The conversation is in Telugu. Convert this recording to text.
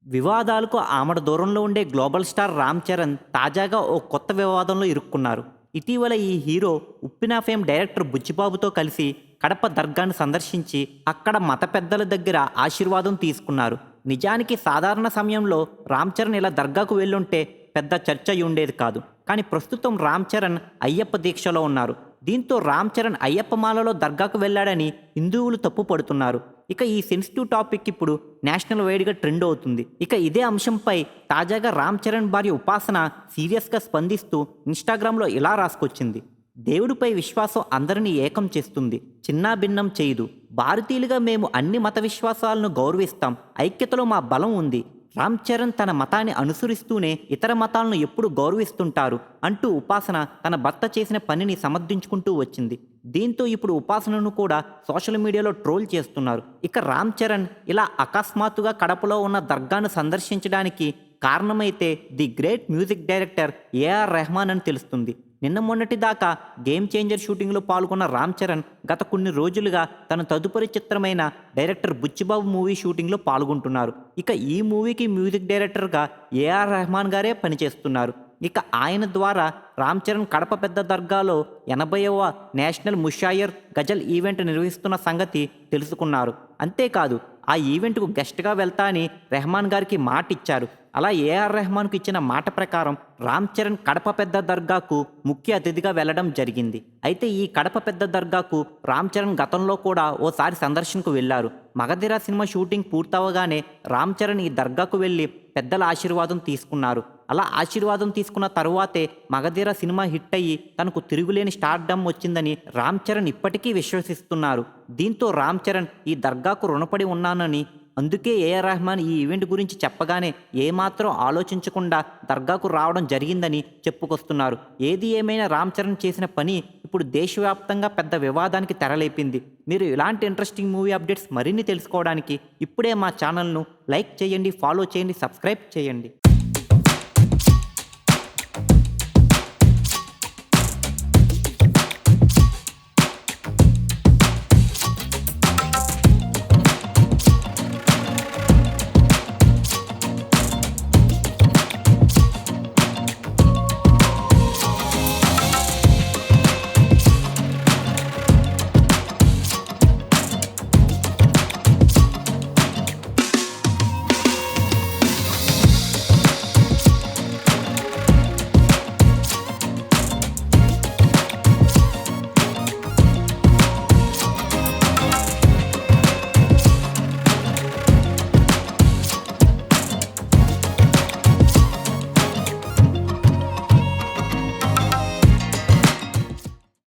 వివాదాలకు ఆమడ దూరంలో ఉండే గ్లోబల్ స్టార్ రామ్ చరణ్ తాజాగా ఓ కొత్త వివాదంలో ఇరుక్కున్నారు. ఇటీవల ఈ హీరో ఉప్పిన ఫేమ్ డైరెక్టర్ బుచ్చిబాబుతో కలిసి కడప దర్గాను సందర్శించి అక్కడ మత పెద్దల దగ్గర ఆశీర్వాదం తీసుకున్నారు. నిజానికి సాధారణ సమయంలో రామ్ చరణ్ ఇలా దర్గాకు వెళ్ళుంటే పెద్ద చర్చ అయి ఉండేది కాదు. కానీ ప్రస్తుతం రామ్ చరణ్ అయ్యప్ప దీక్షలో ఉన్నారు. దీంతో రామ్ చరణ్ అయ్యప్ప మాలలో దర్గాకు వెళ్ళాడని హిందువులు తప్పు పడుతున్నారు. ఇక ఈ సెన్సిటివ్ టాపిక్ ఇప్పుడు నేషనల్ వైడ్గా ట్రెండ్ అవుతుంది. ఇక ఇదే అంశంపై తాజాగా రామ్ చరణ్ భార్య ఉపాసన సీరియస్గా స్పందిస్తూ ఇన్స్టాగ్రామ్లో ఇలా రాసుకొచ్చింది. దేవుడిపై విశ్వాసం అందరినీ ఏకం చేస్తుంది, చిన్నా భిన్నం చేయదు. భారతీయులుగా మేము అన్ని మత విశ్వాసాలను గౌరవిస్తాం. ఐక్యతలో మా బలం ఉంది. రామ్ చరణ్ తన మతాన్ని అనుసరిస్తూనే ఇతర మతాలను ఎప్పుడు గౌరవిస్తుంటారు అంటూ ఉపాసన తన భర్త చేసిన పనిని సమర్థించుకుంటూ వచ్చింది. దీంతో ఇప్పుడు ఉపాసనను కూడా సోషల్ మీడియాలో ట్రోల్ చేస్తున్నారు. ఇక రామ్ చరణ్ ఇలా అకస్మాత్తుగా కడపలో ఉన్న దర్గాను సందర్శించడానికి కారణమైతే the great music director A R Rahman అని తెలుస్తుంది. నిన్న మొన్నటి దాకా గేమ్ చేంజర్ షూటింగ్లో పాల్గొన్న రామ్ చరణ్ గత కొన్ని రోజులుగా తన తదుపరి చిత్రమైన డైరెక్టర్ బుచ్చిబాబు మూవీ షూటింగ్లో పాల్గొంటున్నారు. ఇక ఈ మూవీకి మ్యూజిక్ డైరెక్టర్గా ఏఆర్ రెహమాన్ గారే పనిచేస్తున్నారు. ఇక ఆయన ద్వారా రామ్ చరణ్ కడప పెద్ద దర్గాలో 80వ నేషనల్ ముషాయర్ గజల్ ఈవెంట్ నిర్వహిస్తున్న సంగతి తెలుసుకున్నారు. అంతేకాదు ఆ ఈవెంట్కు గెస్ట్గా వెళ్తా అని రెహమాన్ గారికి మాట ఇచ్చారు. అలా ఏఆర్ రెహమాన్కు ఇచ్చిన మాట ప్రకారం రామ్ చరణ్ కడప పెద్ద దర్గాకు ముఖ్య అతిథిగా వెళ్లడం జరిగింది. అయితే ఈ కడప పెద్ద దర్గాకు రామ్ చరణ్ గతంలో కూడా ఓసారి సందర్శనకు వెళ్లారు. మగధీర సినిమా షూటింగ్ పూర్తవగానే రామ్ చరణ్ ఈ దర్గాకు వెళ్లి పెద్దల ఆశీర్వాదం తీసుకున్నారు. అలా ఆశీర్వాదం తీసుకున్న తరువాతే మగధీర సినిమా హిట్ అయ్యి తనకు తిరుగులేని స్టార్డమ్ వచ్చిందని రామ్ చరణ్ ఇప్పటికీ విశ్వసిస్తున్నారు. దీంతో రామ్ చరణ్ ఈ దర్గాకు రుణపడి ఉన్నానని, అందుకే ఏఆర్ రెహమాన్ ఈ ఈవెంట్ గురించి చెప్పగానే ఏమాత్రం ఆలోచించకుండా దర్గాకు రావడం జరిగిందని చెప్పుకొస్తున్నారు. ఏది ఏమైనా రామ్ చరణ్ చేసిన పని ఇప్పుడు దేశవ్యాప్తంగా పెద్ద వివాదానికి తెరలేపింది. మీరు ఇలాంటి ఇంట్రెస్టింగ్ మూవీ అప్డేట్స్ మరిన్ని తెలుసుకోవడానికి ఇప్పుడే మా ఛానల్ను లైక్ చేయండి, ఫాలో చేయండి, సబ్స్క్రైబ్ చేయండి.